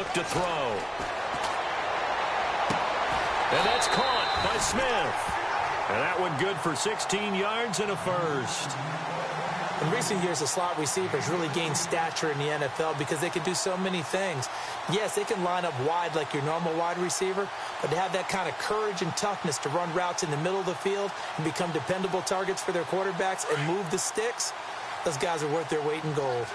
look to throw. And that's caught by Smith. And that one good for 16 yards and a first. In recent years, the slot receivers really gained stature in the NFL because they can do so many things. Yes, they can line up wide like your normal wide receiver, but to have that kind of courage and toughness to run routes in the middle of the field and become dependable targets for their quarterbacks and move the sticks, those guys are worth their weight in gold.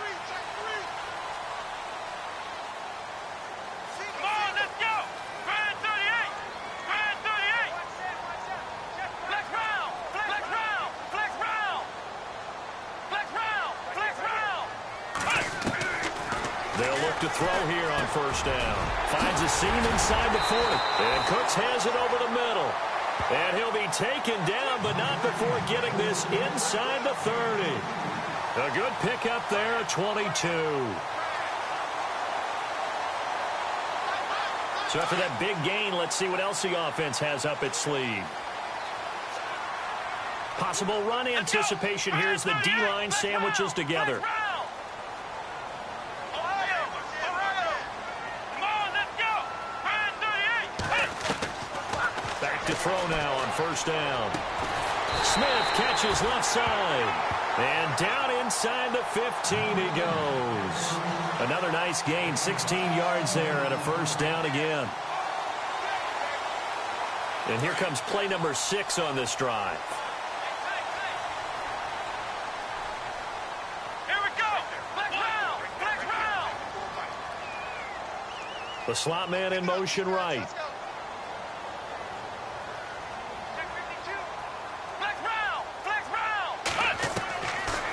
To throw here on first down. Finds a seam inside the 40. And Cooks has it over the middle. And he'll be taken down, but not before getting this inside the 30. A good pickup there at 22. So after that big gain, let's see what else the offense has up its sleeve. Possible run anticipation here as the D-line sandwiches together. To throw now on first down. Smith catches left side. And down inside the 15 he goes. Another nice gain, 16 yards there and a first down again. And here comes play number 6 on this drive. Here we go. Flex round. The slot man in motion right.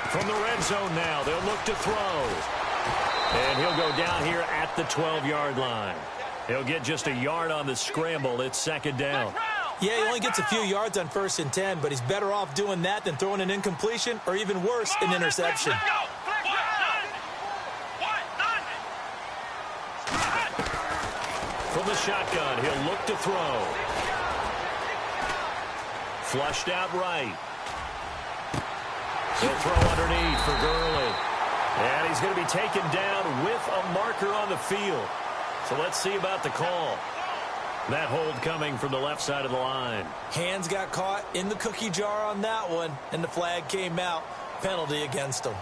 From the red zone now, they'll look to throw. And he'll go down here at the 12-yard line. He'll get just a yard on the scramble. It's second down. Yeah, he only gets a few yards on 1st and 10, but he's better off doing that than throwing an incompletion or even worse, an interception. From the shotgun, he'll look to throw. Flushed out right. He'll throw underneath for Gurley. And he's going to be taken down with a marker on the field. So let's see about the call. That hold coming from the left side of the line. Hands got caught in the cookie jar on that one, and the flag came out. Penalty against him.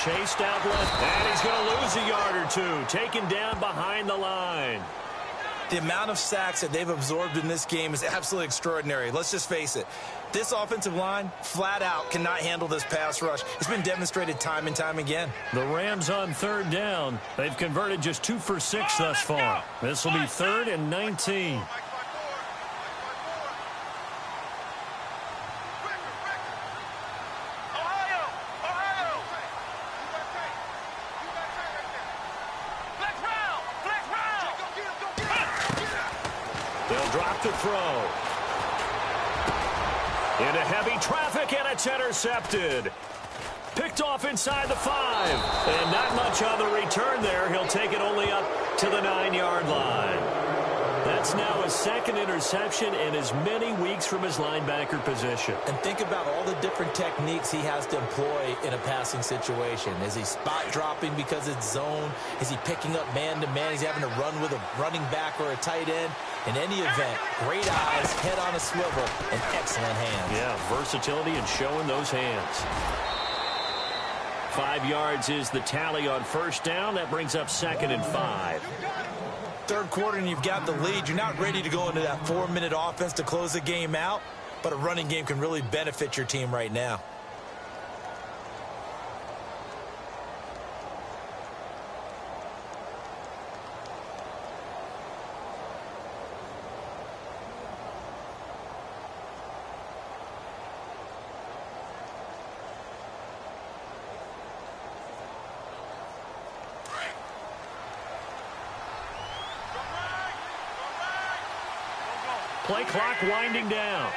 Chased out left, and he's going to lose a yard or two. Taken down behind the line. The amount of sacks that they've absorbed in this game is absolutely extraordinary. Let's just face it. This offensive line, flat out, cannot handle this pass rush. It's been demonstrated time and time again. The Rams on third down. They've converted just 2 for 6 thus far. This will be 3rd and 19. To throw. Into heavy traffic, and it's intercepted. Picked off inside the 5. And not much on the return there. He'll take it only up to the 9-yard line. That's now his 2nd interception in as many weeks from his linebacker position. And think about all the different techniques he has to employ in a passing situation. Is he spot dropping because it's zone? Is he picking up man-to-man? Is he having to run with a running back or a tight end? In any event, great eyes, head on a swivel, and excellent hands. Yeah, versatility and showing those hands. 5 yards is the tally on first down. That brings up 2nd and 5. Third quarter and you've got the lead. You're not ready to go into that 4-minute offense to close the game out, but a running game can really benefit your team right now. Play clock winding down.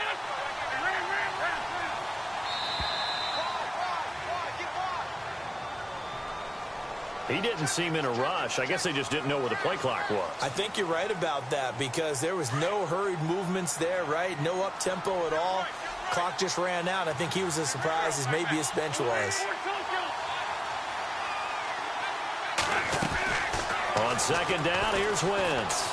He didn't seem in a rush. I guess they just didn't know where the play clock was. I think you're right about that because there was no hurried movements there, right? No up-tempo at all. Clock just ran out. I think he was as surprised as maybe his bench was. On second down, here's Wentz.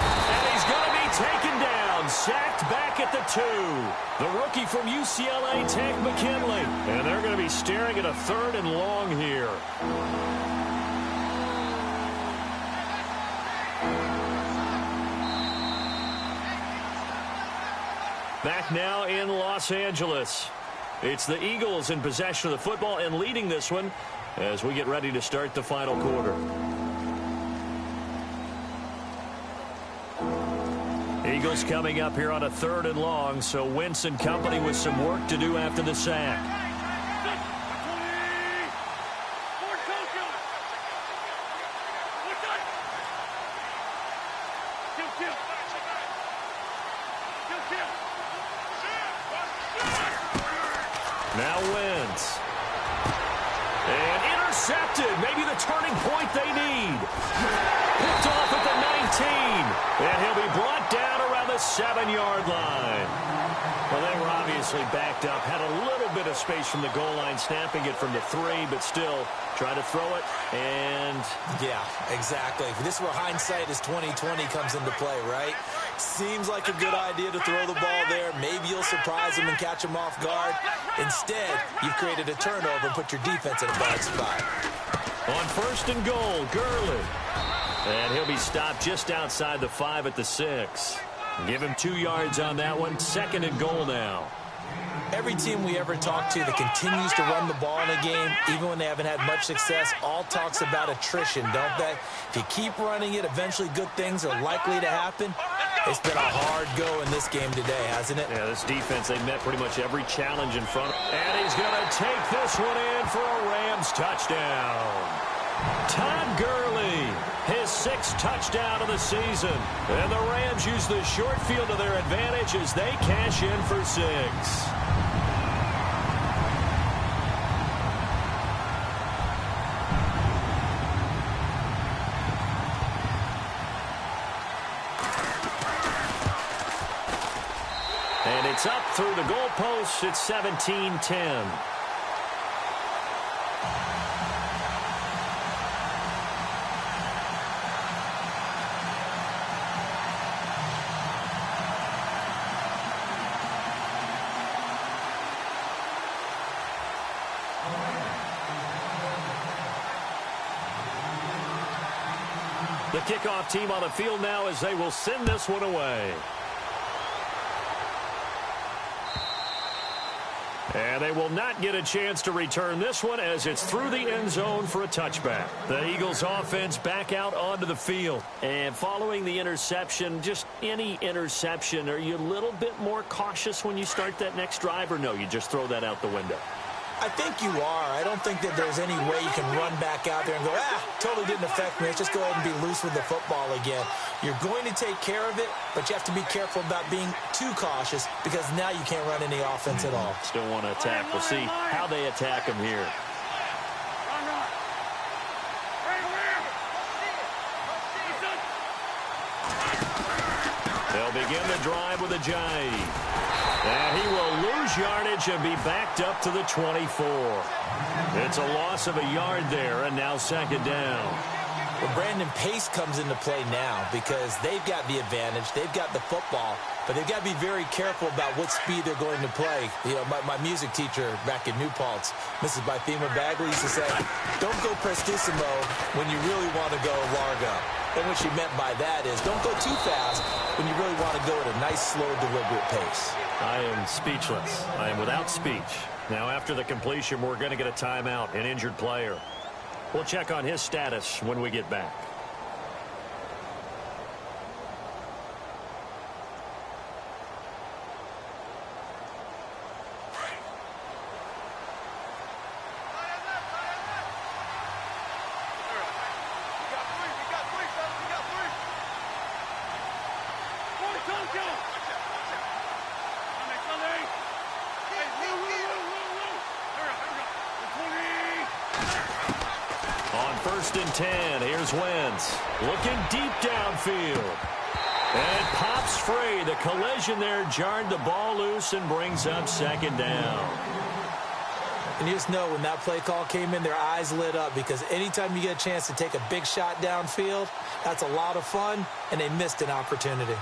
And he's going to be taken down, sacked back at the 2. The rookie from UCLA, Tank McKinley. And they're going to be staring at a 3rd and long here. Back now in Los Angeles. It's the Eagles in possession of the football and leading this one as we get ready to start the final quarter. Eagles coming up here on a 3rd and long, so Wentz and company with some work to do after the sack. Now Wentz. And intercepted. Maybe the turning point they need. Picked off at the 19. And he'll be brought down around the 7-yard line. Well, they were obviously backed up. Had a little bit of space from the goal line, snapping it from the 3, but still trying to throw it. And yeah, exactly. This is where hindsight is 20/20 comes into play, right? Seems like a good idea to throw the ball there. Maybe you'll surprise him and catch him off guard. Instead, you've created a turnover and put your defense in a bad spot. On 1st and goal, Gurley. And he'll be stopped just outside the 5 at the 6. Give him 2 yards on that one. 2nd and goal now. Every team we ever talk to that continues to run the ball in a game, even when they haven't had much success, all talks about attrition, don't they? If you keep running it, eventually good things are likely to happen. It's been a hard go in this game today, hasn't it? Yeah, this defense, they met pretty much every challenge in front. And he's going to take this one in for a Rams touchdown. Todd Gurley, his 6th touchdown of the season. And the Rams use the short field to their advantage as they cash in for 6. And it's up through the goalposts. It's 17-10. The kickoff team on the field now as they will send this one away. And they will not get a chance to return this one as it's through the end zone for a touchback. The Eagles offense back out onto the field. And following the interception, just any interception, are you a little bit more cautious when you start that next drive, or no, you just throw that out the window? I think you are. I don't think that there's any way you can run back out there and go, totally didn't affect me. Let's just go ahead and be loose with the football again. You're going to take care of it, but you have to be careful about being too cautious because now you can't run any offense at all. Still want to attack. We'll see how they attack him here. They'll begin the drive with a jive. And he will lose yardage and be backed up to the 24. It's a loss of a yard there, and now 2nd down. Well, Brandon, pace comes into play now because they've got the advantage. They've got the football, but they've got to be very careful about what speed they're going to play. You know, my music teacher back in New Paltz, Mrs. Bythema Bagley, used to say, don't go prestissimo when you really want to go largo. And what she meant by that is don't go too fast when you really want to go at a nice, slow, deliberate pace. I am speechless. I am without speech. Now, after the completion, we're going to get a timeout, an injured player. We'll check on his status when we get back. first and 10. Here's Wentz looking deep downfield. And it pops free. The collision there jarred the ball loose and brings up second down. And you just know when that play call came in, their eyes lit up, because anytime you get a chance to take a big shot downfield, that's a lot of fun, and they missed an opportunity.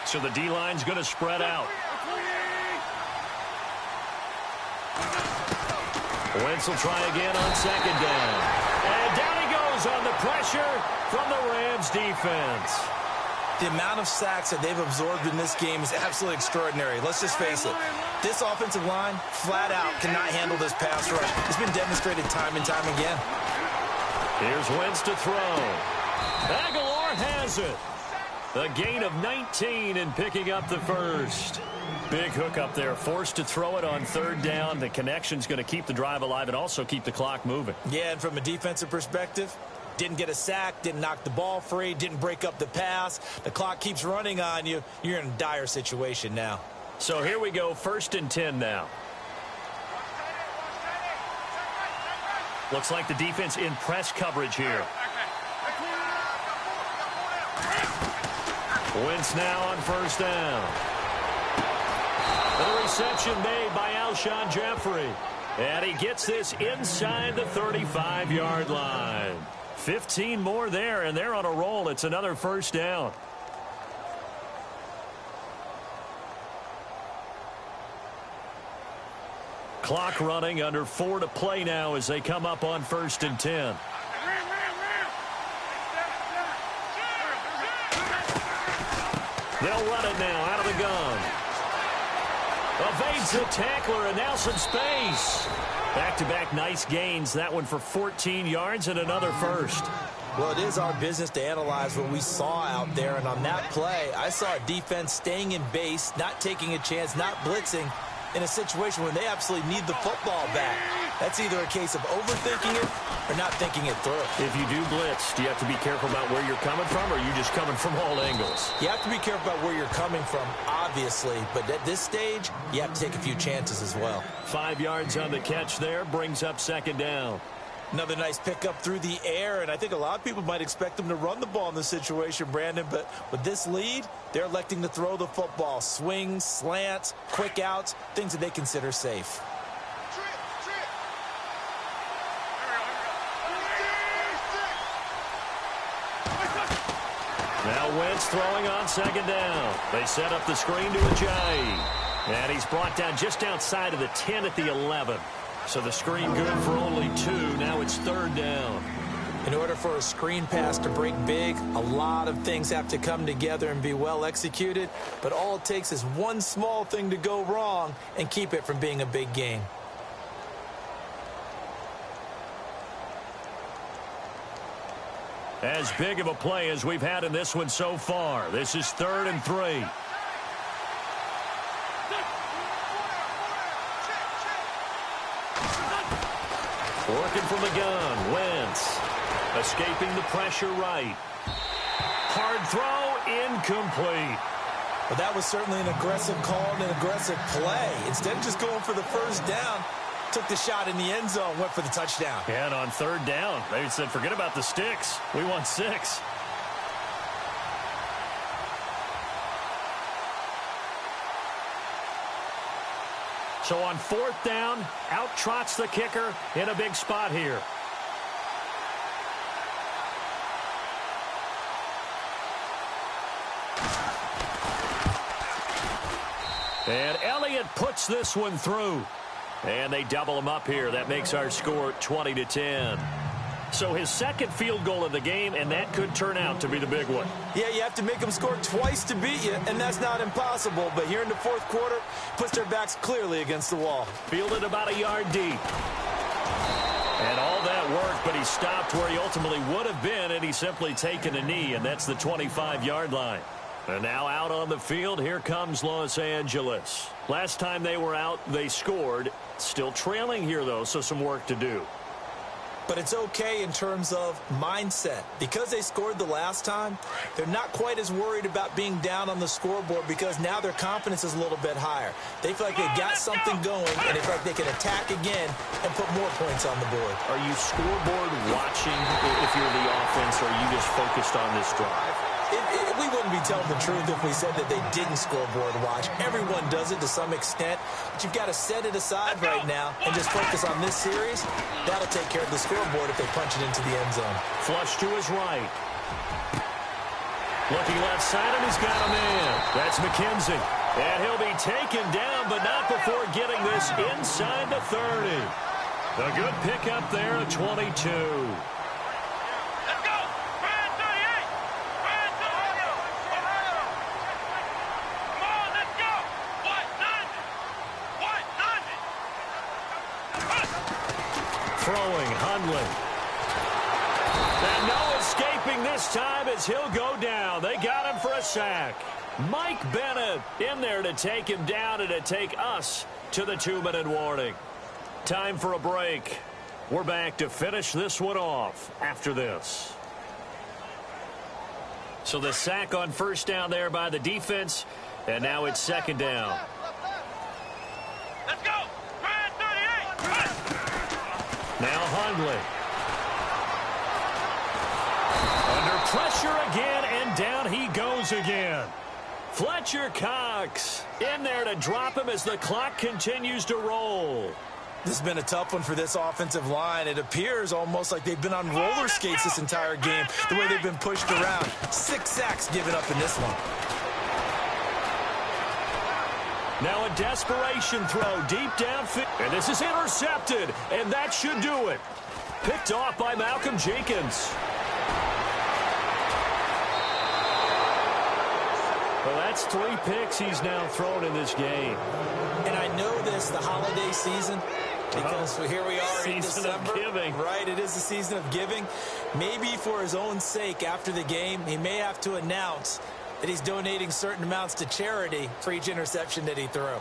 So the D-line's going to spread out. Wentz will try again on second down. And down he goes on the pressure from the Rams defense. The amount of sacks that they've absorbed in this game is absolutely extraordinary. Let's just face it. This offensive line, flat out, cannot handle this pass rush. It's been demonstrated time and time again. Here's Wentz to throw. Aguilar has it. A gain of 19 and picking up the first. Big hook up there, forced to throw it on third down. The connection's going to keep the drive alive and also keep the clock moving. Yeah, and from a defensive perspective, didn't get a sack, didn't knock the ball free, didn't break up the pass. The clock keeps running on you. You're in a dire situation now. So here we go, first and 10 now. Looks like the defense in press coverage here. Wentz now on first down. The reception made by Alshon Jeffrey. And he gets this inside the 35-yard line. 15 more there, and they're on a roll. It's another first down. Clock running, under 4 to play now as they come up on first and 10. They'll run it now out of the gun. Evades the tackler, and now some space. Back-to-back nice gains. That one for 14 yards and another first. Well, it is our business to analyze what we saw out there, and on that play, I saw a defense staying in base, not taking a chance, not blitzing, in a situation where they absolutely need the football back. That's either a case of overthinking it or not thinking it through. If you do blitz, do you have to be careful about where you're coming from, or are you just coming from all angles? You have to be careful about where you're coming from, obviously, but at this stage, you have to take a few chances as well. 5 yards on the catch there, brings up second down. Another nice pickup through the air, and I think a lot of people might expect them to run the ball in this situation, Brandon, but with this lead, they're electing to throw the football. Swings, slants, quick outs, things that they consider safe. Now Wentz throwing on second down. They set up the screen to Ajayi. And he's brought down just outside of the 10 at the 11. So the screen good for only 2. Now it's third down. In order for a screen pass to break big, a lot of things have to come together and be well executed. But all it takes is one small thing to go wrong and keep it from being a big gain. As big of a play as we've had in this one so far. This is 3rd and 3. Working from the gun, Wentz. Escaping the pressure right. Hard throw, incomplete. Well, that was certainly an aggressive call and an aggressive play. Instead of just going for the first down, took the shot in the end zone, went for the touchdown. And on third down, they said, forget about the sticks. We want 6. So on 4th down, out trots the kicker in a big spot here. And Elliott puts this one through. And they double him up here. That makes our score 20-10. So his second field goal of the game, and that could turn out to be the big one. Yeah, you have to make them score twice to beat you, and that's not impossible. But here in the 4th quarter, puts their backs clearly against the wall. Fielded about a yard deep. And all that worked, but he stopped where he ultimately would have been, and he's simply taken a knee, and that's the 25-yard line. And now out on the field, here comes Los Angeles. Last time they were out, they scored. Still trailing here, though, so some work to do. But it's okay in terms of mindset. Because they scored the last time, they're not quite as worried about being down on the scoreboard because now their confidence is a little bit higher. They feel like they've got something going, and they feel like they can attack again and put more points on the board. Are you scoreboard watching if you're the offense, or are you just focused on this drive? We wouldn't be telling the truth if we said that they didn't scoreboard watch. Everyone does it to some extent, but you've got to set it aside right now and just focus on this series. That'll take care of the scoreboard if they punch it into the end zone. Flush to his right. Looking left side, and he's got a man. That's McKenzie. And he'll be taken down, but not before getting this inside the 30. A good pickup there at 22. Throwing, Hundley. And no escaping this time as he'll go down. They got him for a sack. Mike Bennett in there to take him down and to take us to the 2-minute warning. Time for a break. We're back to finish this one off after this. So the sack on first down there by the defense, and now it's second down. Let's go! Now Hundley. Under pressure again, and down he goes again. Fletcher Cox in there to drop him as the clock continues to roll. This has been a tough one for this offensive line. It appears almost like they've been on roller skates this entire game, the way they've been pushed around. 6 sacks given up in this one. Now a desperation throw deep downfield. And this is intercepted, and that should do it. Picked off by Malcolm Jenkins. Well, that's 3 picks he's now thrown in this game. And I know this, the holiday season, because here we are in December. Season of giving. Right, it is the season of giving. Maybe for his own sake after the game, he may have to announce that he's donating certain amounts to charity for each interception that he threw.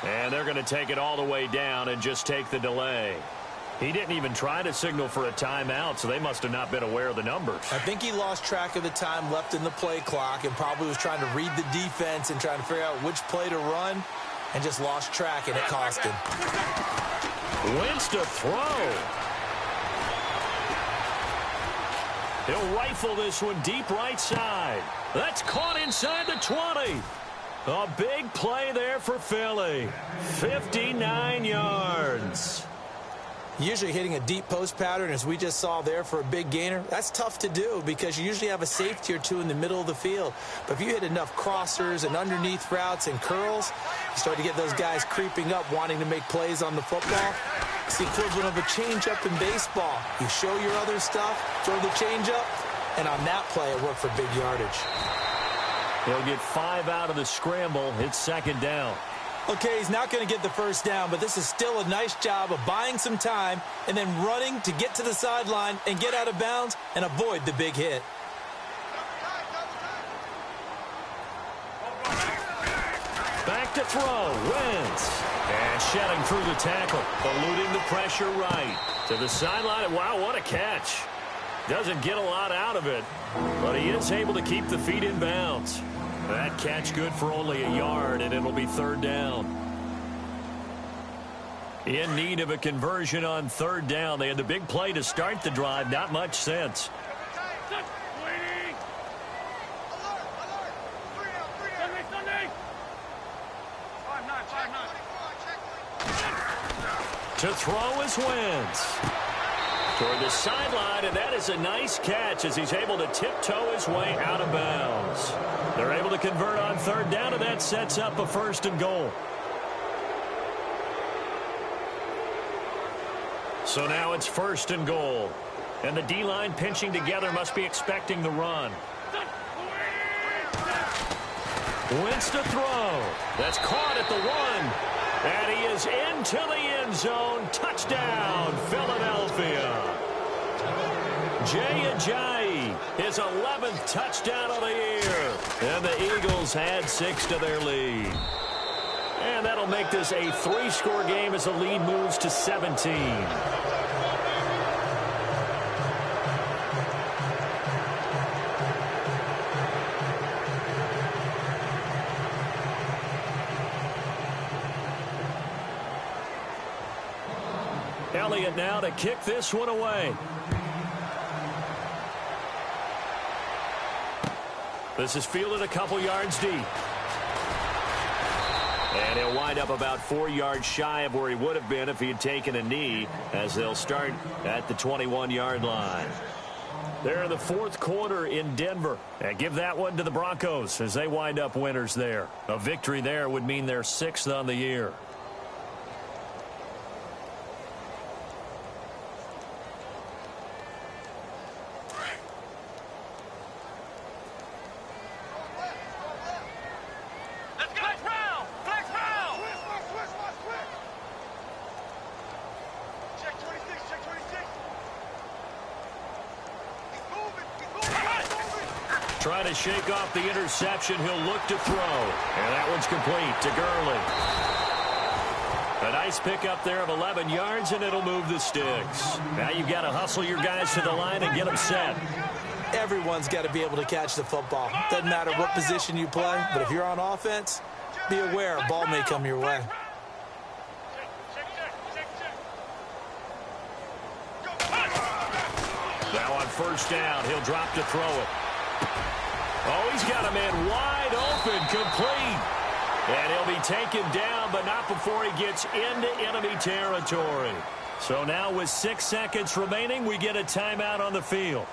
And they're going to take it all the way down and just take the delay. He didn't even try to signal for a timeout, so they must have not been aware of the numbers. I think he lost track of the time left in the play clock and probably was trying to read the defense and trying to figure out which play to run and just lost track, and it cost him. Wentz to throw. He'll rifle this one deep right side. That's caught inside the 20. A big play there for Philly. 59 yards. Usually hitting a deep post pattern, as we just saw there, for a big gainer, that's tough to do because you usually have a safety or two in the middle of the field. But if you hit enough crossers and underneath routes and curls, you start to get those guys creeping up, wanting to make plays on the football. It's the equivalent of a changeup in baseball. You show your other stuff, throw the changeup, and on that play, it worked for big yardage. He'll get 5 out of the scramble. It's second down. Okay, he's not going to get the first down, but this is still a nice job of buying some time and then running to get to the sideline and get out of bounds and avoid the big hit. Back to throw. Wentz. And shedding through the tackle. Eluding the pressure right. To the sideline. Wow, what a catch. Doesn't get a lot out of it, but he is able to keep the feet in bounds. That catch good for only a yard, and it'll be third down. In need of a conversion on third down. They had the big play to start the drive. Not much sense. To throw is Wentz. Toward the sideline, and that is a nice catch as he's able to tiptoe his way out of bounds. They're able to convert on third down, and that sets up a 1st and goal. So now it's 1st and goal. And the D-line pinching together must be expecting the run. Wins to throw. That's caught at the 1. And he is into the end zone. Touchdown, Philadelphia. Jay Ajayi, his 11th touchdown of the year. And the Eagles add 6 to their lead. And that'll make this a 3-score game as the lead moves to 17. Elliott now to kick this one away. This is fielded a couple yards deep. And he'll wind up about 4 yards shy of where he would have been if he had taken a knee, as they'll start at the 21-yard line. They're in the 4th quarter in Denver. And give that one to the Broncos as they wind up winners there. A victory there would mean they're 6th on the year. Trying to shake off the interception. He'll look to throw. And that one's complete to Gurley. A nice pickup there of 11 yards, and it'll move the sticks. Now you've got to hustle your guys to the line and get them set. Everyone's got to be able to catch the football. Doesn't matter what position you play, but if you're on offense, be aware a ball may come your way. Now on first down, he'll drop to throw it. Oh, he's got a man wide open, complete. And he'll be taken down, but not before he gets into enemy territory. So now with 6 seconds remaining, we get a timeout on the field.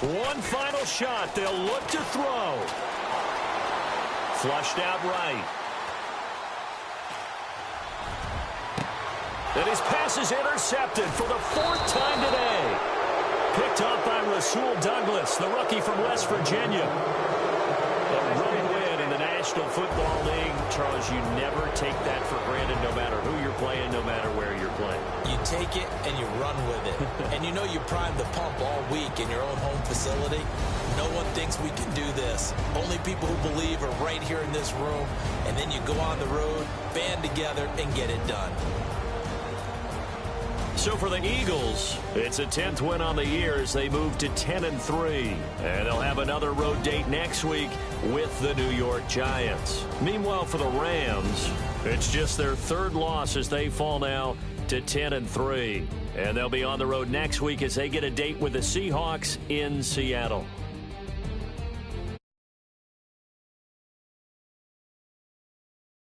One final shot. They'll look to throw. Flushed out right. And his pass is intercepted for the 4th time today. Picked up by Rasul Douglas, the rookie from West Virginia. A road win in the National Football League. Charles, you never take that for granted, no matter who you're playing, no matter where you're playing. You take it and you run with it. And you know you primed the pump all week in your own home facility. No one thinks we can do this. Only people who believe are right here in this room. And then you go on the road, band together, and get it done. So for the Eagles, it's a 10th win on the year as they move to 10-3. And they'll have another road date next week with the New York Giants. Meanwhile, for the Rams, it's just their 3rd loss as they fall now to 10-3. And they'll be on the road next week as they get a date with the Seahawks in Seattle.